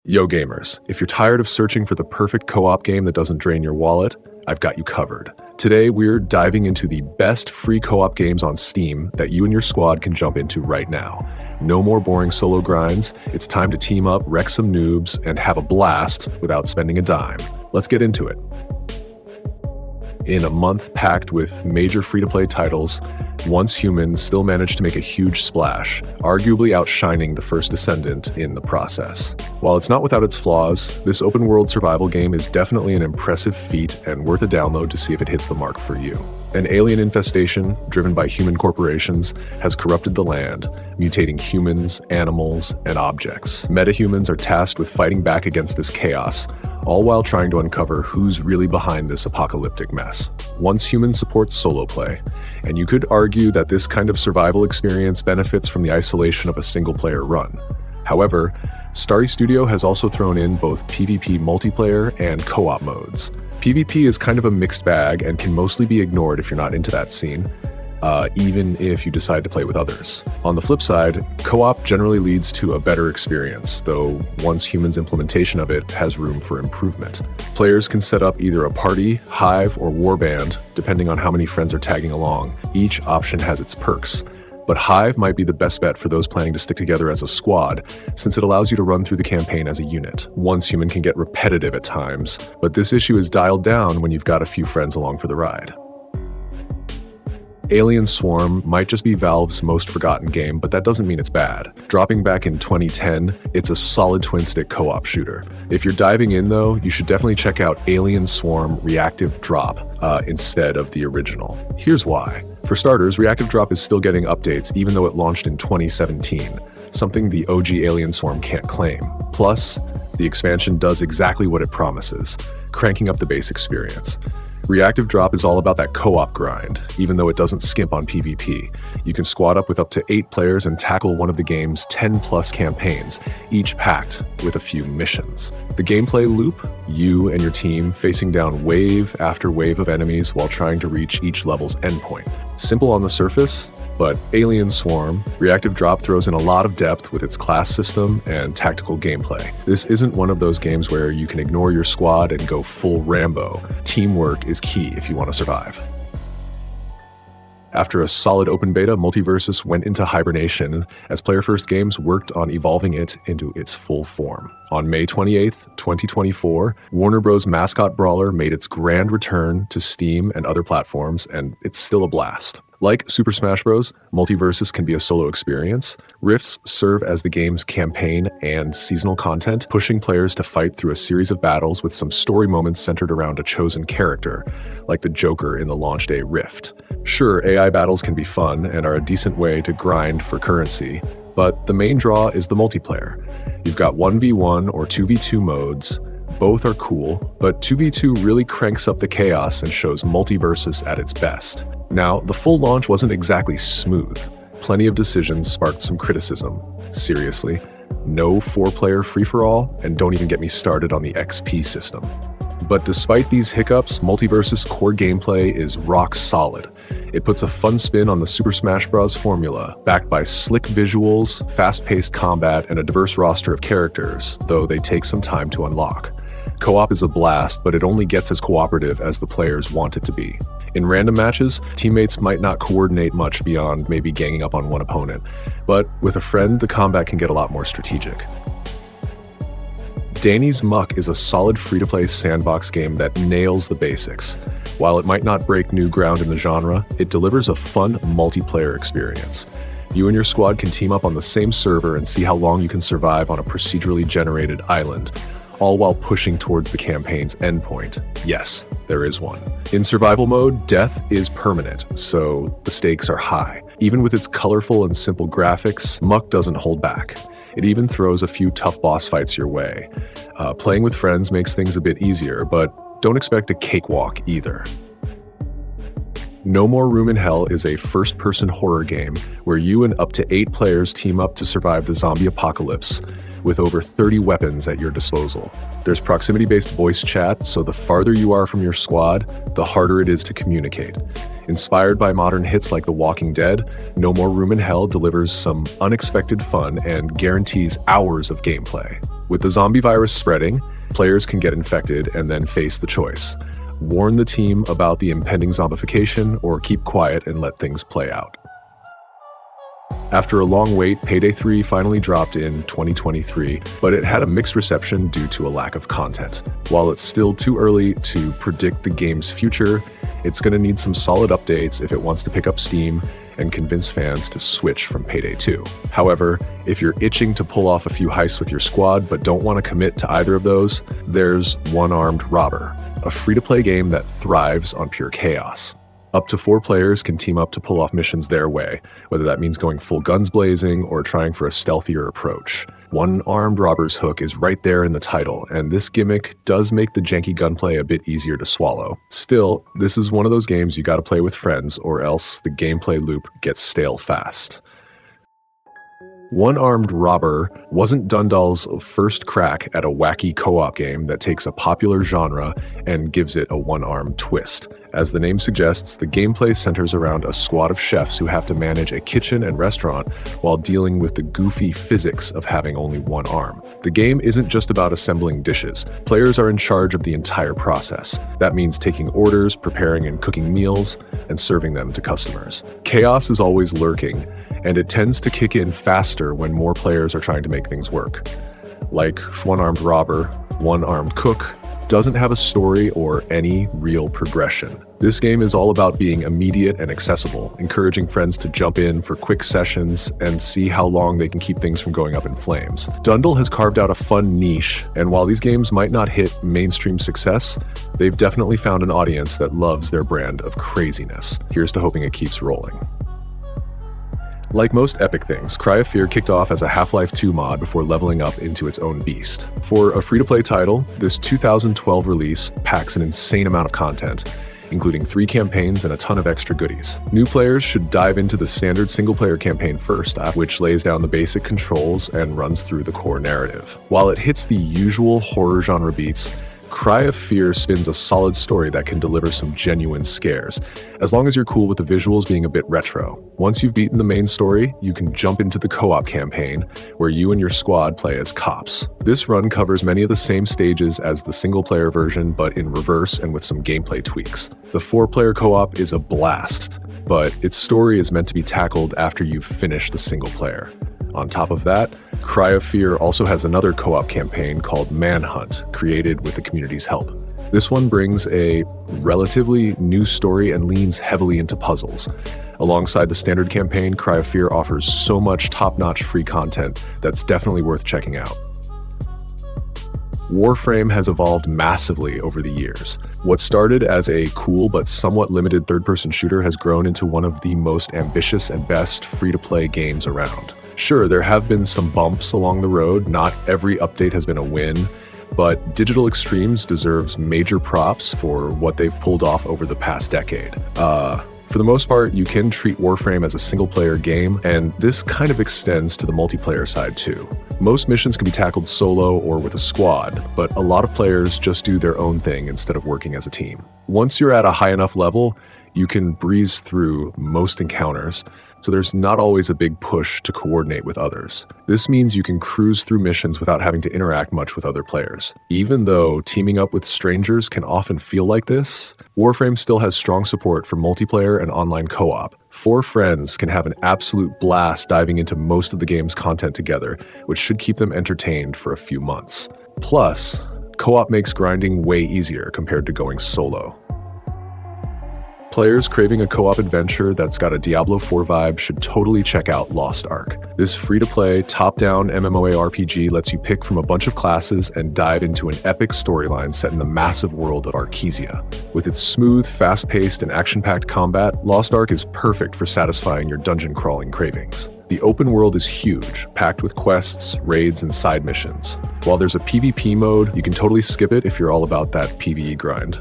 Yo gamers, if you're tired of searching for the perfect co-op game that doesn't drain your wallet, I've got you covered. Today we're diving into the best free co-op games on Steam that you and your squad can jump into right now. No more boring solo grinds, it's time to team up, wreck some noobs, and have a blast without spending a dime. Let's get into it. In a month packed with major free-to-play titles, Once Human still managed to make a huge splash, arguably outshining the first Descendant in the process. While it's not without its flaws, this open-world survival game is definitely an impressive feat and worth a download to see if it hits the mark for you. An alien infestation, driven by human corporations, has corrupted the land, mutating humans, animals, and objects. Metahumans are tasked with fighting back against this chaos, all while trying to uncover who's really behind this apocalyptic mess. Once Human supports solo play, and you could argue that this kind of survival experience benefits from the isolation of a single-player run. However, Starry Studio has also thrown in both PvP multiplayer and co-op modes. PvP is kind of a mixed bag and can mostly be ignored if you're not into that scene, even if you decide to play with others. On the flip side, co-op generally leads to a better experience, though Once Human's implementation of it has room for improvement. Players can set up either a party, hive, or warband, depending on how many friends are tagging along. Each option has its perks, but hive might be the best bet for those planning to stick together as a squad, since it allows you to run through the campaign as a unit. Once Human can get repetitive at times, but this issue is dialed down when you've got a few friends along for the ride. Alien Swarm might just be Valve's most forgotten game, but that doesn't mean it's bad. Dropping back in 2010, it's a solid twin-stick co-op shooter. If you're diving in though, you should definitely check out Alien Swarm Reactive Drop instead of the original. Here's why. For starters, Reactive Drop is still getting updates even though it launched in 2017, something the OG Alien Swarm can't claim. Plus, the expansion does exactly what it promises, cranking up the base experience. Reactive Drop is all about that co-op grind, even though it doesn't skimp on PvP. You can squad up with up to 8 players and tackle one of the game's 10+ campaigns, each packed with a few missions. The gameplay loop, you and your team facing down wave after wave of enemies while trying to reach each level's endpoint. Simple on the surface, but Alien Swarm, Reactive Drop throws in a lot of depth with its class system and tactical gameplay. This isn't one of those games where you can ignore your squad and go full Rambo. Teamwork is key if you want to survive. After a solid open beta, MultiVersus went into hibernation as Player First Games worked on evolving it into its full form. On May 28th, 2024, Warner Bros. Mascot Brawler made its grand return to Steam and other platforms, and it's still a blast. Like Super Smash Bros., MultiVersus can be a solo experience. Rifts serve as the game's campaign and seasonal content, pushing players to fight through a series of battles with some story moments centered around a chosen character, like the Joker in the launch day Rift. Sure, AI battles can be fun and are a decent way to grind for currency, but the main draw is the multiplayer. You've got 1v1 or 2v2 modes. Both are cool, but 2v2 really cranks up the chaos and shows MultiVersus at its best. Now, the full launch wasn't exactly smooth. Plenty of decisions sparked some criticism. Seriously, no 4-player free-for-all, and don't even get me started on the XP system. But despite these hiccups, MultiVersus' core gameplay is rock solid. It puts a fun spin on the Super Smash Bros. Formula, backed by slick visuals, fast-paced combat, and a diverse roster of characters, though they take some time to unlock. Co-op is a blast, but it only gets as cooperative as the players want it to be. In random matches, teammates might not coordinate much beyond maybe ganging up on one opponent, but with a friend, the combat can get a lot more strategic. Danny's Muck is a solid free-to-play sandbox game that nails the basics. While it might not break new ground in the genre, it delivers a fun multiplayer experience. You and your squad can team up on the same server and see how long you can survive on a procedurally generated island, all while pushing towards the campaign's endpoint. Yes, there is one. In survival mode, death is permanent, so the stakes are high. Even with its colorful and simple graphics, Muck doesn't hold back. It even throws a few tough boss fights your way. Playing with friends makes things a bit easier, but don't expect a cakewalk either. No More Room in Hell is a first-person horror game where you and up to 8 players team up to survive the zombie apocalypse, with over 30 weapons at your disposal. There's proximity-based voice chat, so the farther you are from your squad, the harder it is to communicate. Inspired by modern hits like The Walking Dead, No More Room in Hell delivers some unexpected fun and guarantees hours of gameplay. With the zombie virus spreading, players can get infected and then face the choice: warn the team about the impending zombification or keep quiet and let things play out. After a long wait, Payday 3 finally dropped in 2023, but it had a mixed reception due to a lack of content. While it's still too early to predict the game's future, it's going to need some solid updates if it wants to pick up steam and convince fans to switch from Payday 2. However, if you're itching to pull off a few heists with your squad but don't want to commit to either of those, there's One Armed Robber, a free-to-play game that thrives on pure chaos. Up to 4 players can team up to pull off missions their way, whether that means going full guns blazing or trying for a stealthier approach. One Armed Robber's hook is right there in the title, and this gimmick does make the janky gunplay a bit easier to swallow. Still, this is one of those games you gotta play with friends, or else the gameplay loop gets stale fast. One Armed Robber wasn't Dundal's first crack at a wacky co-op game that takes a popular genre and gives it a one-armed twist. As the name suggests, the gameplay centers around a squad of chefs who have to manage a kitchen and restaurant while dealing with the goofy physics of having only one arm. The game isn't just about assembling dishes. Players are in charge of the entire process. That means taking orders, preparing and cooking meals, and serving them to customers. Chaos is always lurking, and it tends to kick in faster when more players are trying to make things work. Like One Armed Robber, One Armed Cook doesn't have a story or any real progression. This game is all about being immediate and accessible, encouraging friends to jump in for quick sessions and see how long they can keep things from going up in flames. Dundal has carved out a fun niche, and while these games might not hit mainstream success, they've definitely found an audience that loves their brand of craziness. Here's to hoping it keeps rolling. Like most epic things, Cry of Fear kicked off as a Half-Life 2 mod before leveling up into its own beast. For a free-to-play title, this 2012 release packs an insane amount of content, including 3 campaigns and a ton of extra goodies. New players should dive into the standard single-player campaign first, which lays down the basic controls and runs through the core narrative. While it hits the usual horror genre beats, Cry of Fear spins a solid story that can deliver some genuine scares, as long as you're cool with the visuals being a bit retro. Once you've beaten the main story, you can jump into the co-op campaign, where you and your squad play as cops. This run covers many of the same stages as the single-player version, but in reverse and with some gameplay tweaks. The 4-player co-op is a blast, but its story is meant to be tackled after you've finished the single player. On top of that, Cry of Fear also has another co-op campaign called Manhunt, created with the community's help. This one brings a relatively new story and leans heavily into puzzles. Alongside the standard campaign, Cry of Fear offers so much top-notch free content that's definitely worth checking out. Warframe has evolved massively over the years. What started as a cool but somewhat limited third-person shooter has grown into one of the most ambitious and best free-to-play games around. Sure, there have been some bumps along the road. Not every update has been a win, but Digital Extremes deserves major props for what they've pulled off over the past decade. For the most part, you can treat Warframe as a single-player game, and this kind of extends to the multiplayer side too. Most missions can be tackled solo or with a squad, but a lot of players just do their own thing instead of working as a team. Once you're at a high enough level, you can breeze through most encounters, so there's not always a big push to coordinate with others. This means you can cruise through missions without having to interact much with other players. Even though teaming up with strangers can often feel like this, Warframe still has strong support for multiplayer and online co-op. 4 friends can have an absolute blast diving into most of the game's content together, which should keep them entertained for a few months. Plus, co-op makes grinding way easier compared to going solo. Players craving a co-op adventure that's got a Diablo 4 vibe should totally check out Lost Ark. This free-to-play, top-down MMORPG lets you pick from a bunch of classes and dive into an epic storyline set in the massive world of Arkesia. With its smooth, fast-paced, and action-packed combat, Lost Ark is perfect for satisfying your dungeon-crawling cravings. The open world is huge, packed with quests, raids, and side missions. While there's a PvP mode, you can totally skip it if you're all about that PvE grind.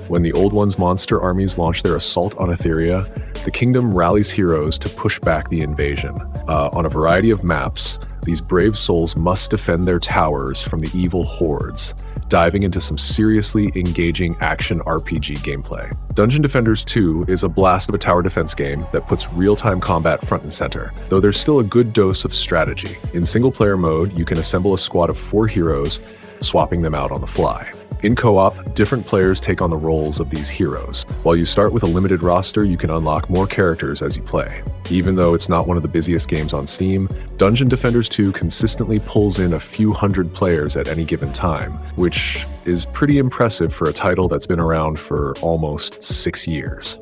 When the Old One's monster armies launch their assault on Etheria, the kingdom rallies heroes to push back the invasion. On a variety of maps, These brave souls must defend their towers from the evil hordes, diving into some seriously engaging action RPG gameplay. Dungeon Defenders 2 is a blast of a tower defense game that puts real-time combat front and center, though there's still a good dose of strategy. In single-player mode, you can assemble a squad of 4 heroes, swapping them out on the fly. In co-op, different players take on the roles of these heroes. While you start with a limited roster, you can unlock more characters as you play. Even though it's not one of the busiest games on Steam, Dungeon Defenders 2 consistently pulls in a few hundred players at any given time, which is pretty impressive for a title that's been around for almost 6 years.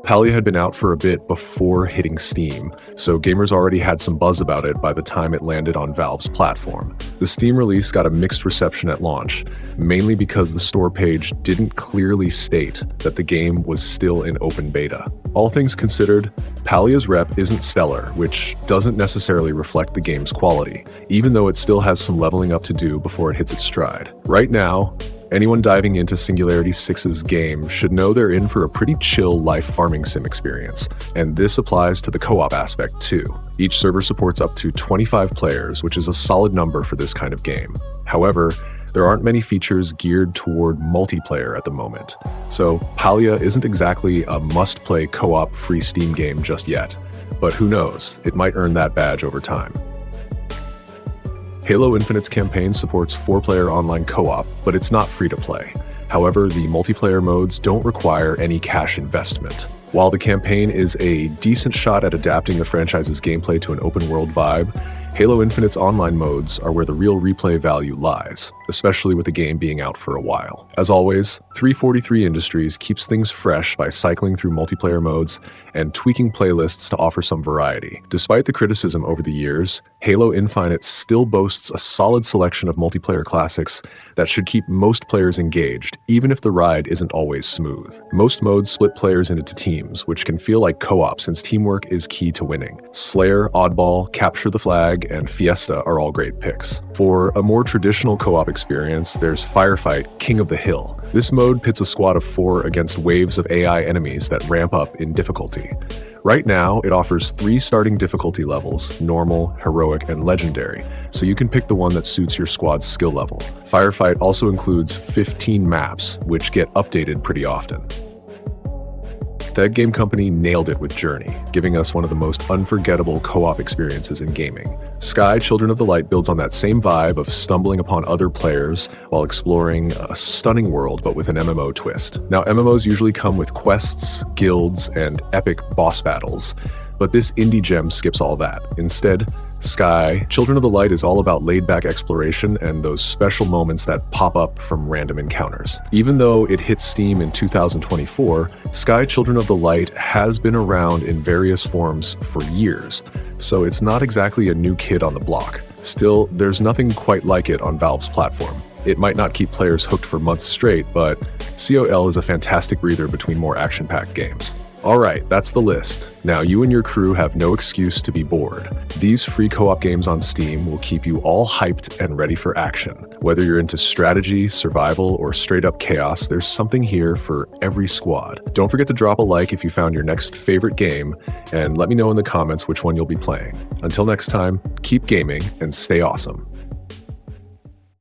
Palia had been out for a bit before hitting Steam, so gamers already had some buzz about it by the time it landed on Valve's platform. The Steam release got a mixed reception at launch, mainly because the store page didn't clearly state that the game was still in open beta. All things considered, Palia's rep isn't stellar, which doesn't necessarily reflect the game's quality, even though it still has some leveling up to do before it hits its stride. Right now, anyone diving into Singularity 6's game should know they're in for a pretty chill life farming sim experience, and this applies to the co-op aspect too. Each server supports up to 25 players, which is a solid number for this kind of game. However, there aren't many features geared toward multiplayer at the moment, so Palia isn't exactly a must-play co-op free Steam game just yet, but who knows, it might earn that badge over time. Halo Infinite's campaign supports 4-player online co-op, but it's not free to play. However, the multiplayer modes don't require any cash investment. While the campaign is a decent shot at adapting the franchise's gameplay to an open-world vibe, Halo Infinite's online modes are where the real replay value lies, especially with the game being out for a while. As always, 343 Industries keeps things fresh by cycling through multiplayer modes and tweaking playlists to offer some variety. Despite the criticism over the years, Halo Infinite still boasts a solid selection of multiplayer classics that should keep most players engaged, even if the ride isn't always smooth. Most modes split players into teams, which can feel like co-op since teamwork is key to winning. Slayer, Oddball, Capture the Flag, and Fiesta are all great picks. For a more traditional co-op experience, there's Firefight, King of the Hill. This mode pits a squad of 4 against waves of AI enemies that ramp up in difficulty. Right now, it offers 3 starting difficulty levels, normal, heroic, and legendary, so you can pick the one that suits your squad's skill level. Firefight also includes 15 maps, which get updated pretty often. That game company nailed it with Journey, giving us one of the most unforgettable co-op experiences in gaming. Sky, Children of the Light builds on that same vibe of stumbling upon other players while exploring a stunning world, but with an MMO twist. Now, MMOs usually come with quests, guilds, and epic boss battles, but this indie gem skips all that. Instead, Sky, Children of the Light is all about laid-back exploration and those special moments that pop up from random encounters. Even though it hit Steam in 2024, Sky, Children of the Light has been around in various forms for years, so it's not exactly a new kid on the block. Still, there's nothing quite like it on Valve's platform. It might not keep players hooked for months straight, but COL is a fantastic breather between more action-packed games. Alright, that's the list. Now you and your crew have no excuse to be bored. These free co-op games on Steam will keep you all hyped and ready for action. Whether you're into strategy, survival, or straight up chaos, there's something here for every squad. Don't forget to drop a like if you found your next favorite game, and let me know in the comments which one you'll be playing. Until next time, keep gaming and stay awesome.